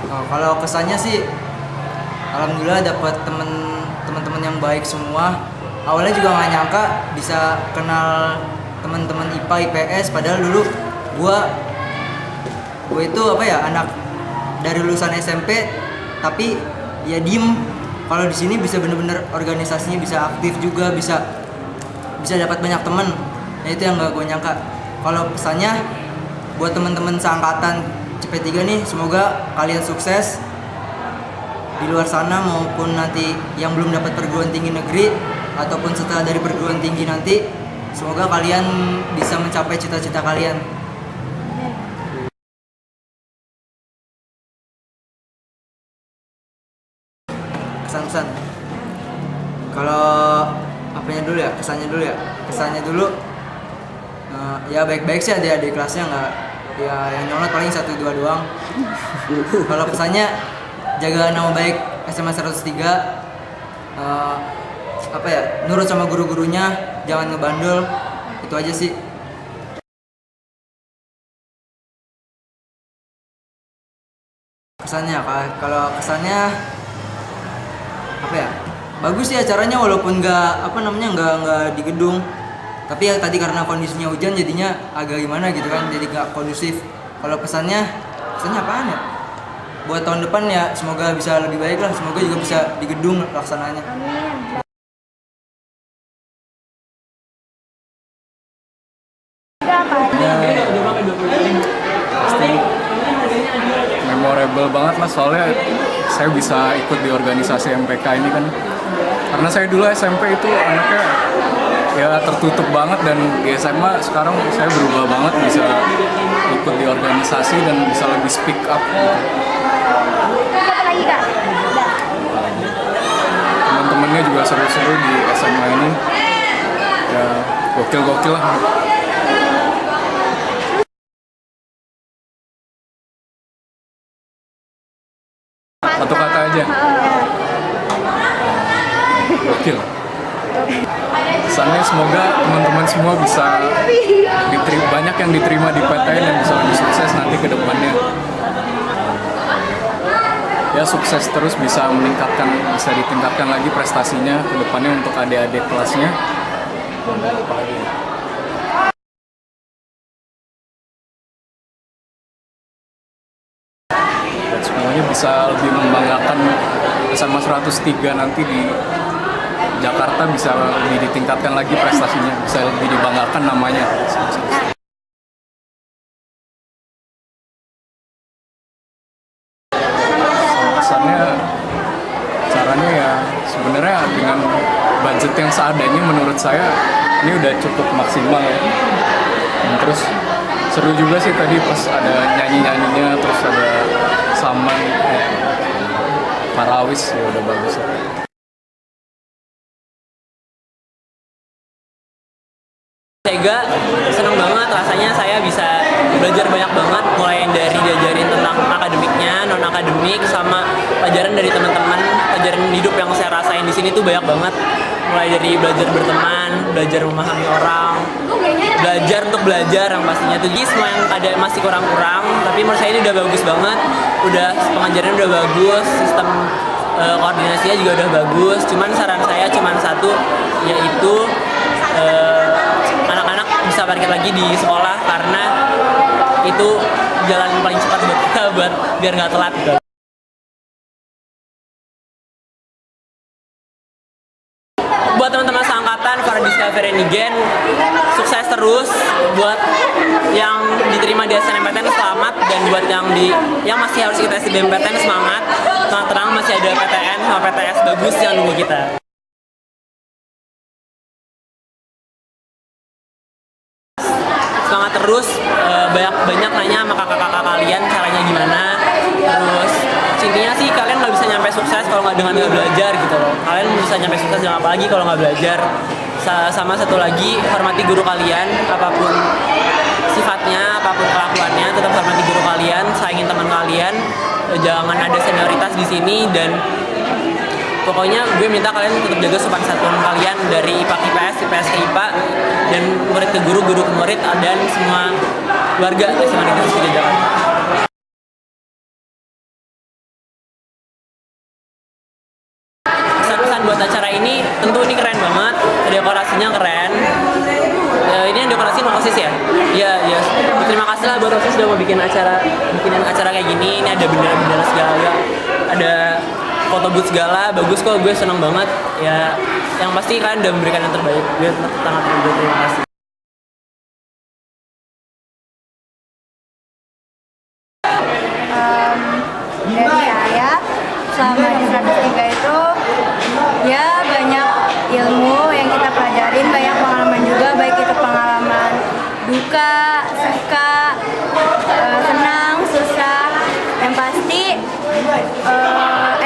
Kalau kesannya sih, alhamdulillah dapat teman-teman yang baik semua. Awalnya juga nggak nyangka bisa kenal teman-teman IPA IPS. Padahal dulu gue itu apa ya, anak dari lulusan SMP tapi ya diem. Kalau di sini bisa bener-bener organisasinya bisa aktif juga, bisa dapat banyak teman. Nah itu yang nggak gue nyangka. Kalau pesannya buat teman-teman seangkatan CP3 nih, semoga kalian sukses di luar sana maupun nanti yang belum dapat perguruan tinggi negeri ataupun setelah dari perguruan tinggi nanti, semoga kalian bisa mencapai cita-cita kalian. Kesan-kesan. Kalau apanya dulu ya? Kesannya dulu ya baik-baik sih, adik-adik kelasnya nggak ya, yang nyolot paling 1-2 doang. Kalau pesannya jaga nama baik SMA 103, apa ya, nurut sama guru-gurunya, jangan ngebandel, itu aja sih. Kesannya kalau kesannya apa ya, bagus sih acaranya walaupun nggak di gedung, tapi ya tadi karena kondisinya hujan jadinya agak gimana gitu kan, jadi nggak kondusif. Kalau pesannya apaan ya, buat tahun depan ya semoga bisa lebih baik lah, semoga juga bisa di gedung laksananya. Amin. Pasti memorable banget lah, soalnya saya bisa ikut di organisasi MPK ini kan, karena saya dulu SMP itu anaknya ya tertutup banget, dan di SMA sekarang saya berubah banget, bisa ikut di organisasi dan bisa lebih speak up gitu. Apa lagi Kak? Teman-temannya juga seru-seru di SMA ini, ya gokil-gokil lah. Satu kata aja, gokil. Pesannya semoga teman-teman semua bisa banyak yang diterima di PTN dan bisa lebih sukses nanti ke depannya. Ya sukses terus, bisa ditingkatkan lagi prestasinya ke depannya untuk adik-adik kelasnya. Semuanya bisa lebih membanggakan SMA 103 nanti di Jakarta, bisa lebih ditingkatkan lagi prestasinya, bisa lebih dibanggakan namanya. Kesannya, caranya ya sebenarnya dengan budget yang seadanya menurut saya ini udah cukup maksimal ya. Dan terus seru juga sih tadi pas ada nyanyi-nyanyinya, terus ada saman, parawis, ya udah bagus ya. Tega, seneng banget rasanya saya bisa belajar banyak banget, mulai dari diajarin tentang akademiknya, non akademik, sama pelajaran dari teman-teman, pelajaran hidup yang saya rasain di sini tuh banyak banget. Mulai dari belajar berteman, belajar memahami orang, belajar untuk belajar yang pastinya tuh. Jadi semua yang ada masih kurang-kurang, tapi menurut saya ini udah bagus banget, udah pengajarannya udah bagus, sistem koordinasinya juga udah bagus. Cuman saran saya cuman satu, yaitu anak-anak bisa parkir lagi di sekolah, karena itu jalan paling cepat buat kita biar nggak telat gitu. Buat teman-teman seangkatan para Discovery Nigen, sukses terus. Buat yang diterima di SNMPTN selamat, dan buat yang masih harus kita SBMPTN semangat. Tenang, masih ada PTN sama PTS bagus yang nunggu kita. Semangat terus, banyak nanya sama kakak-kakak kalian caranya gimana. Terus intinya sih kalian nggak bisa nyampe sukses kalau nggak belajar gitu loh. Kalian bisa nyampe sukses dengan apa lagi kalau nggak belajar. Sama satu lagi, hormati guru kalian, apapun sifatnya, apapun kelakuannya, tetap hormati guru kalian, sayangin teman kalian. Jangan ada senioritas di sini, dan pokoknya gue minta kalian tetap jaga sopan santun kalian dari IPA ke IPS, IPS ke IPA, dan murid ke guru, guru ke murid, dan semua warga SMA Negeri 1 Jakarta. sih tentu ini keren banget, dekorasinya keren. Ini yang dekorasi OSIS ya? Iya, iya. Terima kasih lah buat OSIS udah mau bikin acara kayak gini. Ini ada bendera-bendera segala, ada foto booth segala, bagus kok, gue seneng banget. Ya, yang pasti kalian udah memberikan yang terbaik. Gue sangat terima kasih. Dari saya selama di 103 itu ya banyak ilmu yang kita pelajarin, banyak pengalaman juga, baik itu pengalaman duka, suka, senang, susah. Yang pasti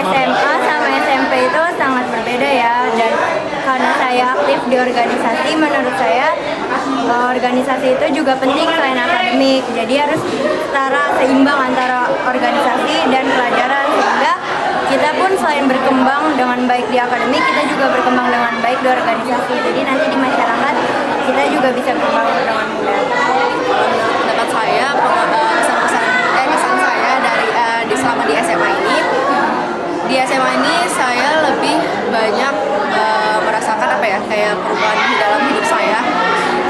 SMA sama SMP itu sangat berbeda ya, dan karena saya aktif di organisasi, menurut saya organisasi itu juga penting selain akademik, jadi harus setara, seimbang antara organisasi dan pelajaran, sehingga kita pun selain berkembang dengan baik di akademik, kita juga berkembang dengan baik di organisasi, jadi nanti di masyarakat kita juga bisa berkembang dengan mudah. Pendapat saya, kesan saya dari selama di SMA ini, saya lebih banyak merasakan kayak perubahan di dalam hidup saya.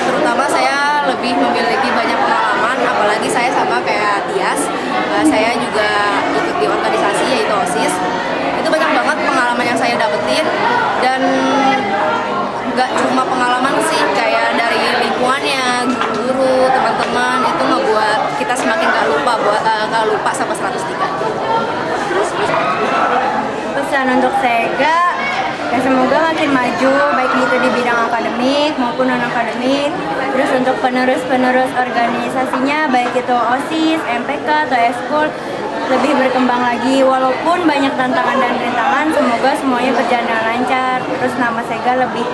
Terutama saya lebih memiliki banyak pengalaman, apalagi saya sama kayak Tias, saya juga ikut di organisasi yaitu OSIS. Itu banyak banget pengalaman yang saya dapetin, dan nggak cuma pengalaman sih, kayak dari lingkungannya, guru, teman-teman, itu ngebuat kita semakin gak lupa sama 103. Pesan untuk Sega, ya semoga makin maju, baik itu di bidang akademik maupun non akademik. Terus untuk penerus organisasinya, baik itu OSIS, MPK atau Eskul, lebih berkembang lagi. Walaupun banyak tantangan dan rintangan, semoga semuanya berjalan dengan lancar. Terus nama Sega lebih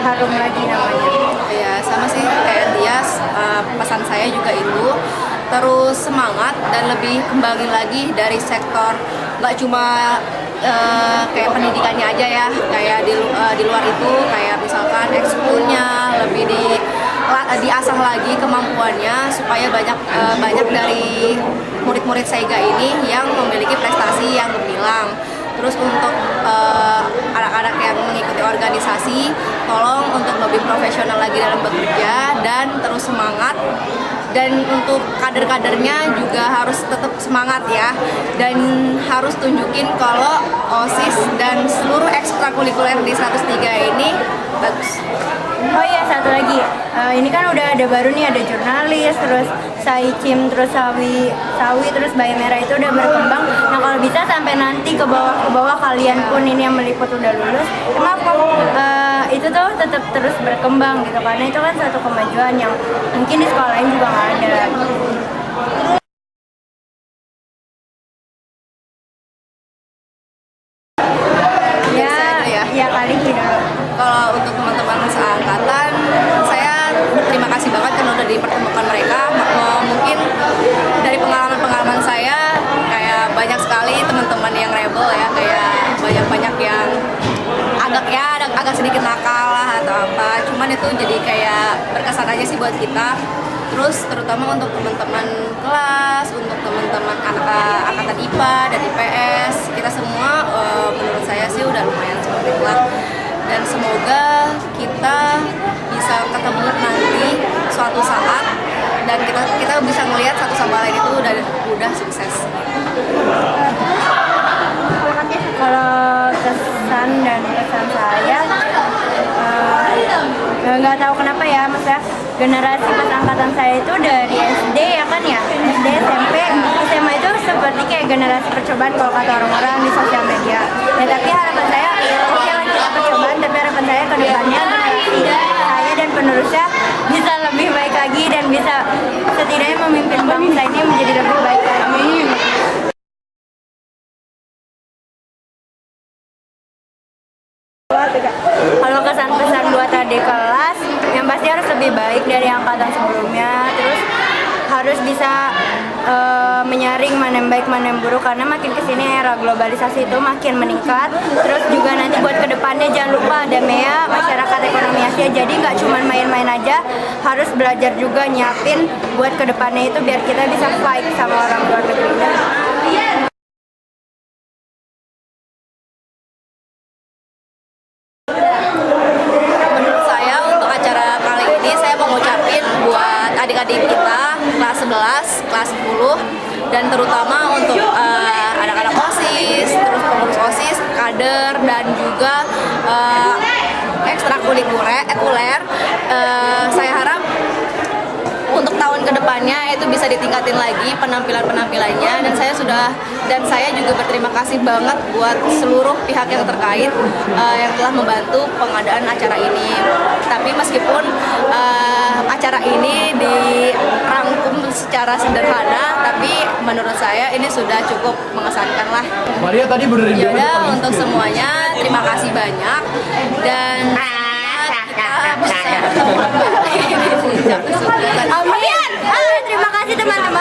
harum lagi namanya. Ya sama sih kayak Tias, pesan saya juga itu terus semangat dan lebih kembangin lagi dari sektor, nggak cuma kayak pendidikannya aja ya, kayak di luar itu kayak misalkan ekskulnya lebih diasah lagi kemampuannya, supaya banyak dari murid-murid Sega ini yang memiliki prestasi yang gemilang. Terus untuk anak-anak yang mengikuti organisasi, tolong untuk lebih profesional lagi dalam bekerja dan terus semangat. Dan untuk kader-kadernya juga harus tetap semangat ya, dan harus tunjukin kalau OSIS dan seluruh ekstrakurikuler di 103 ini bagus. Oh iya, satu lagi, ini kan udah ada baru nih, ada jurnalis, terus Saicim, terus Sawi, terus Bayi Merah itu udah berkembang. Nah kalau bisa sampai nanti ke bawah kalian pun ini yang meliput udah lulus, kenapa itu tuh tetap terus berkembang gitu, karena itu kan satu kemajuan yang mungkin di sekolah lain juga nggak ada. Ya kali gitu. Kalau untuk teman-teman seangkatan, saya berterima kasih banget karena udah dipertemukan mereka. Mungkin dari pengalaman saya, kayak banyak sekali teman-teman yang rebel ya, kayak banyak yang agak sedikit nakal lah atau apa. Cuman itu jadi kayak berkesan aja sih buat kita. Terus terutama untuk teman-teman kelas, untuk teman-teman angkatan IPA dan IPS, kita semua menurut saya sih udah lumayan seperti itu lah. Dan semoga kita bisa ketemu nanti suatu saat, dan kita bisa melihat satu sama lain itu udah sukses. Kalau kesan saya nggak tahu kenapa ya, maksudnya generasi pas angkatan saya itu dari SD ya kan ya, SD, SMP, SMA itu seperti kayak generasi percobaan kalau kata orang-orang di sosial media. Ya tapi harapan saya, oke lah kita percobaan, tapi harapan saya ke depannya generasi saya dan penerusnya bisa lebih baik lagi dan bisa setidaknya memimpin bangsa ini menjadi lebih baik lagi. Kalau kesan-pesan buat adik kelas, yang pasti harus lebih baik dari angkatan sebelumnya. Terus harus bisa menyaring mana yang baik mana yang buruk, karena makin kesini era globalisasi itu makin meningkat. Terus juga nanti buat kedepannya jangan lupa ada MEA, masyarakat ekonomi Asia. Jadi nggak cuma main-main aja, harus belajar juga nyiapin buat kedepannya itu biar kita bisa fight sama orang luar negeri. adik-adik kita kelas 11, kelas 10 dan terutama untuk anak-anak OSIS, terus pengurus OSIS, kader dan juga ekstrakurikuler. Saya harap untuk tahun kedepannya itu bisa ditingkatin lagi penampilannya dan saya juga berterima kasih banget buat seluruh pihak yang terkait yang telah membantu pengadaan acara ini. Tapi meskipun acara ini dirangkum secara sederhana, tapi menurut saya ini sudah cukup mengesankan lah. Maria tadi benerin Ya udah, untuk semuanya terima kasih banyak dan kita bisa bertemu lagi di puncak kesulitan. Amin. Terima kasih teman-teman.